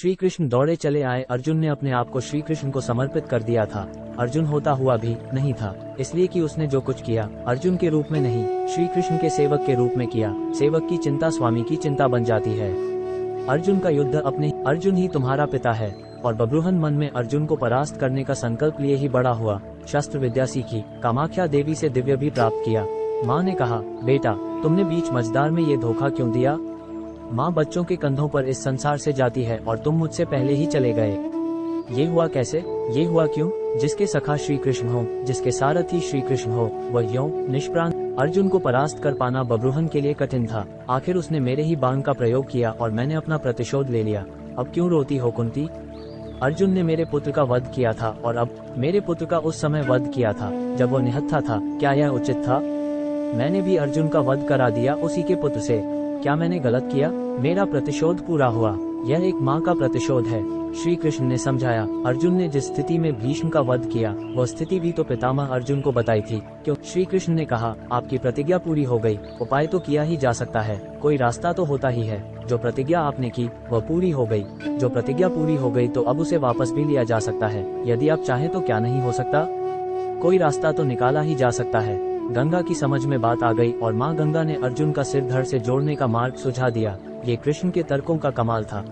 श्री कृष्ण दौड़े चले आए। अर्जुन ने अपने आप को श्री कृष्ण को समर्पित कर दिया था। अर्जुन होता हुआ भी नहीं था, इसलिए कि उसने जो कुछ किया अर्जुन के रूप में नहीं, श्री कृष्ण के सेवक के रूप में किया। सेवक की चिंता स्वामी की चिंता बन जाती है। अर्जुन का युद्ध अपने, अर्जुन ही तुम्हारा पिता है। और बब्रुहन मन में अर्जुन को परास्त करने का संकल्प लिए ही बड़ा हुआ। शस्त्र विद्या सीखी, कामाख्या देवी से दिव्य भी प्राप्त किया। माँ ने कहा, बेटा तुमने बीच मझधार में ये धोखा क्यों दिया? माँ बच्चों के कंधों पर इस संसार से जाती है और तुम मुझसे पहले ही चले गए। ये हुआ कैसे? ये हुआ क्यों? जिसके सखा श्री कृष्ण हो, जिसके सारथी श्री कृष्ण हो, वह यूं निष्प्राण। अर्जुन को परास्त कर पाना बब्रुहन के लिए कठिन था। आखिर उसने मेरे ही बाण का प्रयोग किया और मैंने अपना प्रतिशोध ले लिया। अब क्यों रोती हो कुंती? अर्जुन ने मेरे पुत्र का वध किया था और अब मेरे पुत्र का उस समय वध किया था जब वो निहत्था था। क्या यह उचित था? मैंने भी अर्जुन का वध करा दिया उसी के पुत्र से। क्या मैंने गलत किया? मेरा प्रतिशोध पूरा हुआ। यह एक माँ का प्रतिशोध है। श्री कृष्ण ने समझाया। अर्जुन ने जिस स्थिति में भीष्म का वध किया वह स्थिति भी तो पितामह अर्जुन को बताई थी। क्यों? श्री कृष्ण ने कहा, आपकी प्रतिज्ञा पूरी हो गई। उपाय तो किया ही जा सकता है, कोई रास्ता तो होता ही है। जो प्रतिज्ञा आपने की वह पूरी हो गई। जो प्रतिज्ञा पूरी हो गई तो अब उसे वापस भी लिया जा सकता है। यदि आप चाहें तो क्या नहीं हो सकता? कोई रास्ता तो निकाला ही जा सकता है। गंगा की समझ में बात आ गई और माँ गंगा ने अर्जुन का सिर धड़ से जोड़ने का मार्ग सुझा दिया। ये कृष्ण के तर्कों का कमाल था।